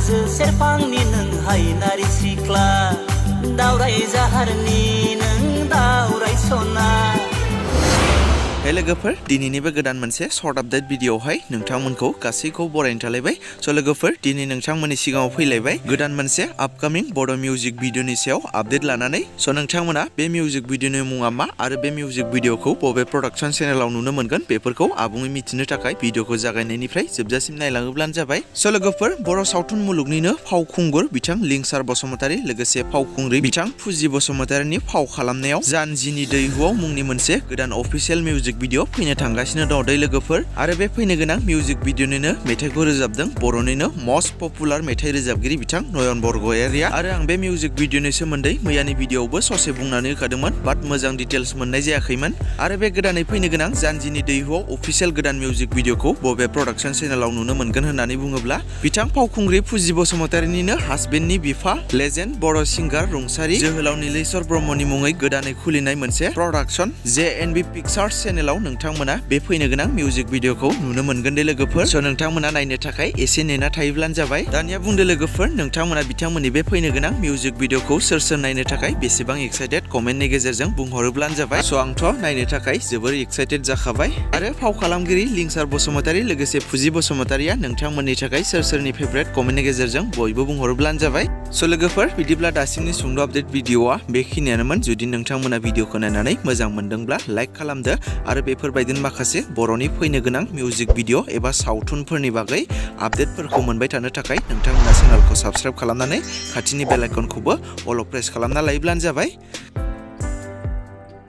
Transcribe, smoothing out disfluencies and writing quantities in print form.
हाजो सेरफांनि नों हायनारि सिख्ला दावराय जाहारनि नों दावराय सना हे लोगोफोर दिनैनिबो गोदान मोनसे शर्ट आपडेट भिडिअआवहाय नोंथांमोनखौ गासैखौ बरायनो थालायबाय स' लोगोफोर दिनै नोंथांमोननि सिगाङाव फैलायबाय गोदान मोनसे आपकामिं बड' मिउजिक भिडिअनि सायाव आपडेट लानानै स' नोंथांमोना बे मिउजिक भिडिअनि मुङा मा आरो बे मिउजिक भिडिअखौ बबे प्रडाक्शन चेनेलाव नुनो मोनगोन बेफोरखौ आबुङै मिथिनो थाखाय भिडिअखौ जागायनायनिफ्राय जोबजासिम नायलाङोब्लानो जाबाय स' लोगोफोर बर' सावथुन मुलुगनिनो फावखुंगुर बिथां लिंसार बसुमतारी लोगोसे फावखुंग्रि बिथां फुजि बसुमतारीनि फाव खालामनायाव जानजिनि दैहुआव मुंनि मोनसे गोदान अफिसियेल मिउजिक भिडिअ फैनो थांगासिनो दं दै लोगोफोर आरो बे फैनो गोनां मिउजिक भिडिअनिनो मेथाइखौ रोजाबदों बर'निनो मस्ट पपुलार मेथाइ रोजाबगिरि बिथां नयन बरगयारिया आरो आं बे मिउजिक भिडिअनि सोमोन्दै मैयानि भिडिअआवबो ससे बुंनानै होखादोंमोन बाट मोजां डिटेल्स मोननाय जायाखैमोन आरो बे गोदानै फैनो गोनां जानजिनि दैहुआव अफिसियेल गोदान मिउजिक भिडिअखौ बबे प्रडाक्शन चेनेलाव नुनो मोनगोन होननानै बुङोब्ला बिथां फावखुंग्रि फुजि बसुमतारीनिनो हासबेन्डनि बिफा लेजेन्ड बर' सिंगार रुंसारि जोहोलाव नीलेश्वर ब्रह्मनि मुङै गोदानै खुलिनाय मोनसे प्रडाक्शन JNB पिक्चार्स चेनेलाव नोंथांमोना बे फैनो गोनां मिउजिक भिडिअखौ नुनो मोनगोन दे लोगोफोर स' नोंथांमोना नायनो थाखाय एसे नेना थायोब्लानो जाबाय दानिया बुंदो लोगोफोर नोंथांमोना बिथांमोननि बे फैनो गोनां मिउजिक भिडिअखौ सोर सोर नायनो थाखाय बेसेबां एक्साइटेड कमेन्टनि गेजेरजों बुंहरोब्लानो जाबाय स' आंथ' नायनो थाखाय जोबोर एक्साइटेड जाखाबाय आरो फाव खालामगिरि लिंसार बसुमतारी लोगोसे फुजि बसुमतारीया नोंथांमोननि थाखाय सोर सोरनि फेभरेट कमेन्टनि गेजेरजों बयबो बुंहरोब्लानो जाबाय स' लोगोफोर बिदिब्ला दासिमनि सुंद' आपडेट भिडिअआ बेखिनियानोमोन जुदि नोंथांमोना भिडिअखौ नायनानै मोजां मोनदोंब्ला लाइक खालामदो आरो बेफोरबायदिनो माखासे बर'नि फैनो गोनां मिउजिक भिडिअ एबा सावथुनफोरनि बागै आपडेटफोरखौ मोनबाय थानो थाखाय नोंथांमोना चेनेलखौ साबस्क्राइब खालामनानै खाथिनि बेल आइकनखौबो अल प्रेस खालामना लायोब्लानो जाबाय